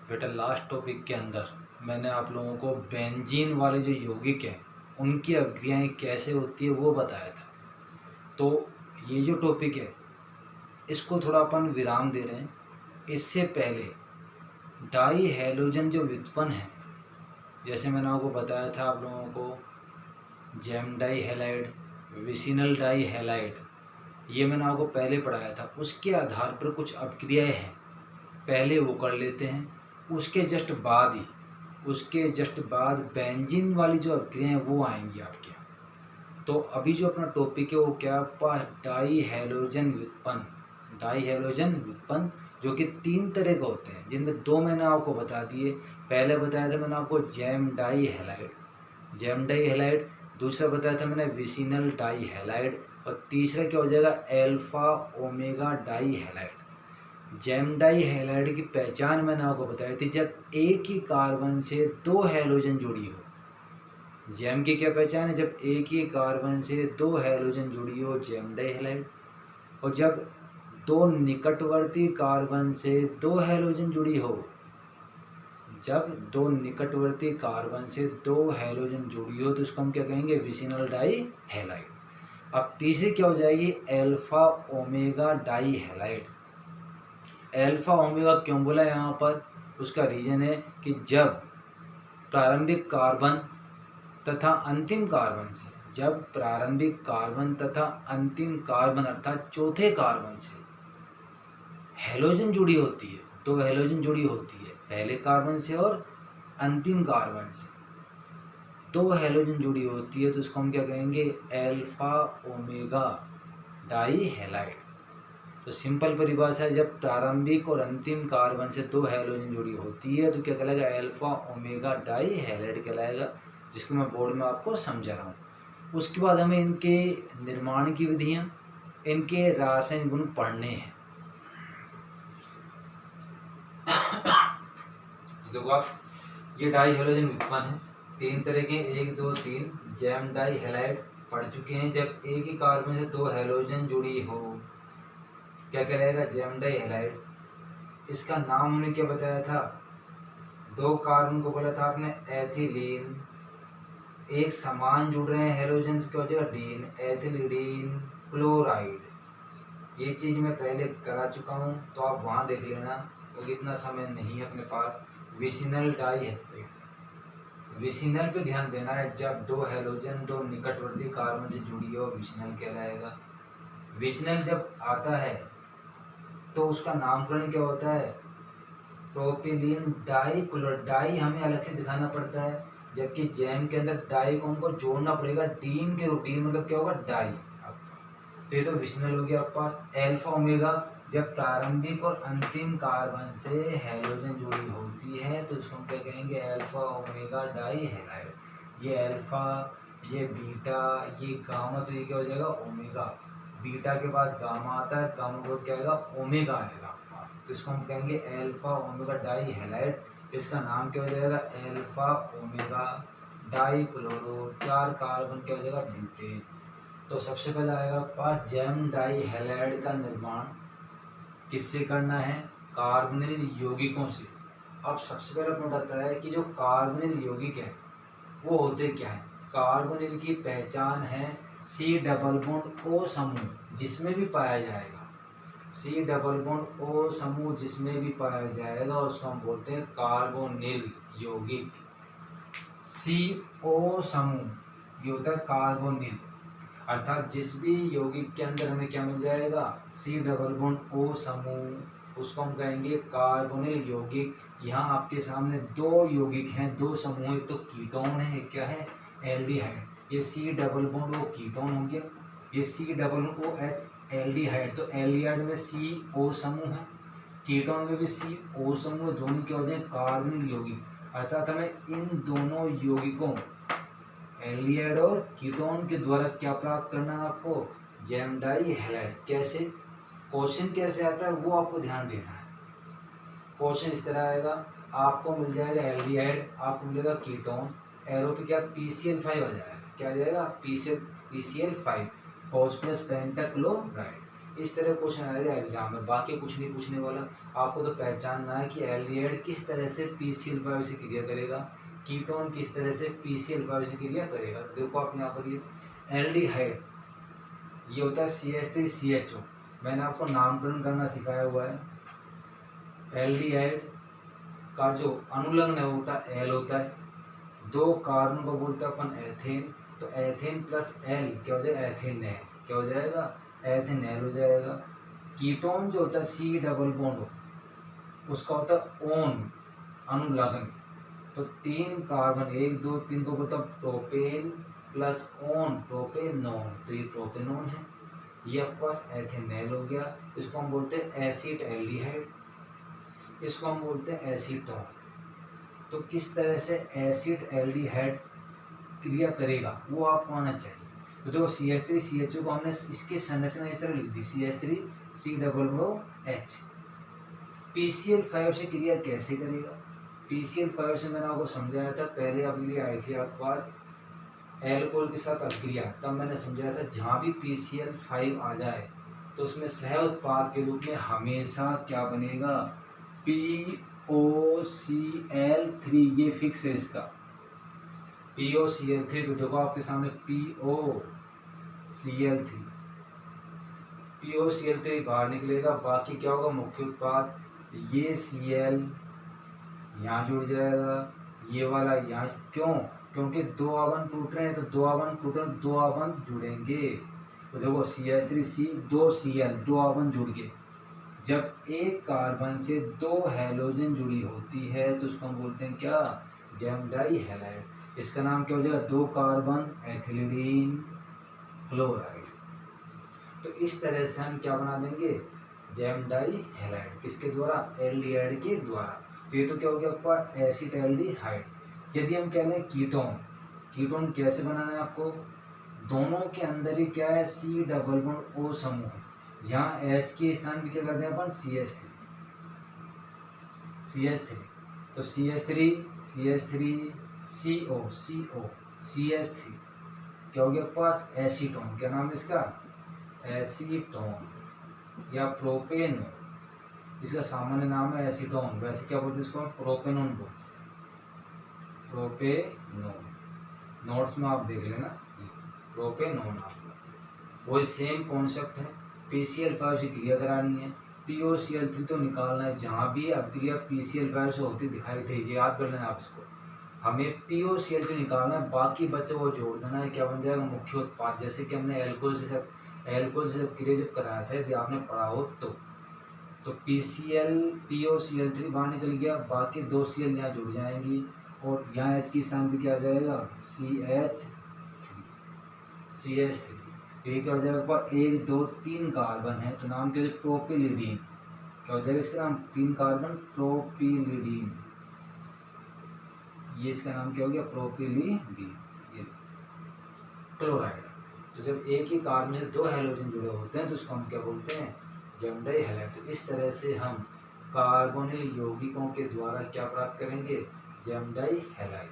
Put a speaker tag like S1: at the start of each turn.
S1: बेटा last topic के अंदर मैंने आप लोगों को बेंजीन वाले जो यौगिक हैं उनकी अभिक्रियाएं कैसे होती है वो बताया था। तो ये जो टॉपिक है इसको थोड़ा अपन विराम दे रहे हैं। इससे पहले डाई हैलोजन जो व्युत्पन्न है, जैसे मैंने आपको बताया था आप लोगों को gem dihalide, vicinal dihalide, ये मैंने आपको पहले पढ़ाया था। उसके आधार पर कुछ अपक्रियाएं हैं, पहले वो कर लेते हैं। उसके जस्ट बाद बेंजीन वाली जो अपक्रियाएं हैं वो आएंगी आपके यहाँ। तो अभी जो अपना टॉपिक है वो क्या पास डाई हैलोजन व्युत्पन्न जो कि 3 तरह के होते हैं, जिनमें 2 मैंने आपको बता दिए। पहले बताया था मैंने आपको जेम डाई हैलाइड, दूसरा बताया था मैंने विसिनल डाई हैलाइड, और तीसरा क्या हो जाएगा alpha omega dihalide. Gem dihalide की पहचान मैंने आपको बताई थी, जब एक ही कार्बन से 2 हैलोजन जुड़ी हो। जेम की क्या पहचान है? जब एक ही कार्बन से 2 हैलोजन जुड़ी हो जेम डाई हैलाइड। और जब 2 निकटवर्ती कार्बन से 2 हैलोजन जुड़ी हो, जब 2 निकटवर्ती कार्बन से 2 हैलोजन जुड़ी हो तो इसको हम क्या कहेंगे? Vicinal die halide. अब तीसरी क्या हो जाएगी? Alpha omega die halide. Alpha omega क्यों बोला यहाँ पर? उसका रीजन है कि जब प्रारंभिक कार्बन तथा अंतिम कार्बन अर्थात चौथे कार्बन से हैलोजन जुड़ी होती है, 2 हैलोजन जुड़ी होती है, पहले कार्बन से और अंतिम कार्बन से 2 हैलोजन जुड़ी होती है, तो इसको हम क्या कहेंगे? Alpha omega die halide. तो सिंपल परिभाषा है, जब प्रारंभिक और अंतिम कार्बन से 2 हैलोजन जुड़ी होती है तो क्या कहलाएगा? एल्फा ओमेगा डाई हैलाइड कहलाएगा, जिसको मैं बोर्ड में आपको समझा रहा हूँ। उसके बाद हमें इनके निर्माण की विधियाँ, इनके रासायनिक गुण पढ़ने हैं। देखो आप, ये डाई हैलोजन व्युत्पन्न है 3 तरह के, 1 2 3। जेम डाई हैलाइड पढ़ चुके हैं, जब एक ही कार्बन से 2 हैलोजन जुड़ी हो क्या कहलाएगा? Gem dihalide. इसका नाम हमने क्या बताया था? 2 कार्बन को बोला था आपने एथिलीन, एक समान जुड़ रहे हैं हैलोजन तो क्या हो जाएगा? डीन, एथिलीडीन क्लोराइड। ये चीज़ मैं पहले करा चुका हूँ, तो आप वहाँ देख लेना, क्योंकि इतना समय नहीं है अपने पास। विसिनल डाई हैलाइड, विसिनल पे ध्यान देना है, जब 2 हैलोजन 2 निकटवर्ती कार्बन से जुड़ी हो विसिनल कहलाएगा। विसिनल जब आता है तो उसका नामकरण क्या होता है? Propylene die chloride. डाई हमें अलग से दिखाना पड़ता है, जबकि जेम के अंदर डाई को हमको जोड़ना पड़ेगा डीन के रूप। डीन मतलब क्या होगा? डाई। तो ये तो विसिनल हो गया आपके पास। एल्फा ओमेगा, जब प्रारंभिक और अंतिम कार्बन से हैलोजन जुड़ी होती है तो इसको हम क्या कहेंगे? Alpha omega dihalide. ये एल्फा, ये बीटा, ये गामा, तो ये क्या हो जाएगा? ओमेगा। बीटा के बाद गामा आता है, गामा के बाद क्या आएगा? ओमेगा आएगा आपके पास, तो इसको हम कहेंगे एल्फा ओमेगा डाई हैलाइड। इसका नाम क्या हो जाएगा? Alpha omega die chloro, 4 carbon क्या हो जाएगा? ब्यूटेन। तो सबसे पहले आएगा पास जेम डाई हैलाइड का निर्माण किससे करना है? कार्बोनिल यौगिकों से। अब सबसे पहले अपना बताया है कि जो कार्बोनिल यौगिक है वो होते क्या है? कार्बोनिल की पहचान है C डबल बॉन्ड O समूह जिसमें भी पाया जाएगा, C डबल बॉन्ड O समूह जिसमें भी पाया जाएगा उसको हम बोलते हैं कार्बोनिल यौगिक। CO समूह ये होता है कार्बोनिल, अर्थात जिस भी यौगिक के अंदर हमें क्या मिल जाएगा? C डबल बॉन्ड O समूह, उसको हम कहेंगे कार्बोनिल यौगिक। यहाँ आपके सामने 2 यौगिक हैं, 2 समूह, एक तो कीटोन है, एक क्या है? एल्डिहाइड। ये C double bond O ketone हो गया, ये C double bond OH aldehyde. तो एल्डिहाइड में CO समूह है, कीटोन में भी CO समूह, दोनों क्या हो जाए? कार्बोनिल यौगिक। अर्थात हमें इन दोनों यौगिकों एल्डिहाइड और कीटोन के द्वारा क्या प्राप्त करना है आपको? Gem dihalide. कैसे? क्वेश्चन कैसे आता है वो आपको ध्यान देना है। क्वेश्चन इस तरह आएगा, आपको मिल जाएगा एल्डिहाइड, आपको मिलेगा कीटोन, एरो पे क्या? PCl5 आ जाएगा। क्या आ जाएगा? PCl5 phosphorus pentachloride. इस तरह क्वेश्चन आएगा एग्जाम में, बाकी कुछ नहीं पूछने वाला। आपको तो पहचानना है कि एल्डिहाइड किस तरह से PCl5 से क्रिया करेगा, कीटोन किस तरह से PCl5 से क्रिया करेगा। देखो आप यहाँ पर ये एल्डिहाइड ये होता है CH3CHO, मैंने आपको नामकरण करना सिखाया हुआ है। एल्डिहाइड का जो अनुलग्न है होता है एल होता है, 2 कार्बन को बोलते हैं अपन एथेन, तो एथेन प्लस एल क्या हो जाएगा, एथेनेल, क्या हो जाएगा, एथेनेल हो जाएगा। कीटोन जो होता है C डबल बॉन्ड उसका होता है ओन, अनुलग्न, तो 3 कार्बन 1 2 3 को बोलता है प्रोपेन प्लस ओन प्रोपेनोन, तो ये प्रोपेनोन है। ये आपके पास एथेनेल हो गया, इसको हम बोलते हैं एसिड एल्डिहाइड, इसको हम बोलते हैं एसीटोन। तो किस तरह से एसिड एल्डिहाइड क्रिया करेगा वो आपको आना चाहिए। तो देखो CH3CHO को हमने इसकी संरचना इस तरह लिख दी, CH3C double bond H। PCl5 से क्रिया कैसे करेगा, PCl5 से मैंने आपको समझाया था, पहले अभिक्रिया आई थी आपके पास एल्कोहल के साथ अभिक्रिया, तब मैंने समझाया था जहाँ भी PCl5 आ जाए तो उसमें सह उत्पाद के रूप में हमेशा क्या बनेगा, POCl3, ये फिक्स है इसका POCl3। तो देखो आपके सामने POCl3 बाहर निकलेगा, बाकी क्या होगा, मुख्य उत्पाद ये Cl यहाँ जुड़ जाएगा, ये वाला यहाँ, क्यों, क्योंकि 2 आबंध टूट रहे हैं, तो 2 आबंध टूटे 2 आबंध जुड़ेंगे। तो देखो CH3C 2 Cl 2 आबंध जुड़ गए। जब एक कार्बन से 2 हैलोजन जुड़ी होती है तो उसको हम बोलते हैं क्या, जैम डाई हैलाइड। इसका नाम क्या हो जाएगा, 2 कार्बन एथिलीन क्लोराइड। तो इस तरह से हम क्या बना देंगे, जैम डाई हैलाइड, किसके द्वारा, एल्डिहाइड के द्वारा। तो ये तो क्या हो गया आपका एसिड एल्डिहाइड। यदि हम कह लें कीटोन, कीटोन कैसे बनाना है आपको, दोनों के अंदर ही क्या है, C डबल बॉन्ड O समूह है, यहाँ H के स्थान पे क्या करते हैं अपन CH3, तो CH3CO CH3 क्या हो गया पास, एसीटोन, क्या नाम है इसका, एसीटोन या प्रोपेनोन, इसका सामान्य नाम है एसीटोन, वैसे क्या बोलते हैं इसको, प्रोपेनोन को, प्रोपेनोन, नोट्स में आप देख लेना प्रोपेनोन। आप वही सेम कॉन्सेप्ट है, PCl5 से क्रिया करानी है, POCl3 तो निकालना है, जहाँ भी अभिक्रिया PCl5 से होती दिखाई देगी याद कर लेना आप इसको, हमें POCl3 निकालना है, बाकी बच्चे वो जोड़ देना है, क्या बन जाएगा, मुख्य उत्पाद। जैसे कि हमने एल्कोहल से क्रिया जब कराया था, यदि आपने पढ़ा हो तो POCl3 बाहर निकल गया, बाकी 2 Cl यहाँ जुड़ जाएंगी और यहाँ H के स्थान पे क्या आ जाएगा, CH3। तो ये क्या हो जाएगा, 1 2 3 कार्बन है तो नाम क्या हो जाएगा, प्रोपिलिडीन, क्या हो जाएगा इसका नाम, 3 कार्बन प्रोपिलिडीन, ये इसका नाम क्या हो गया, प्रोपिलिडीन, ये क्लोराइड। तो जब एक ही कार्बन से 2 हैलोजन जुड़े होते हैं तो उसको हम क्या बोलते हैं, जैम डाई हैलाइड। तो इस तरह से हम कार्बोनिल यौगिकों के द्वारा क्या प्राप्त करेंगे, जैम डाई हैलाइड।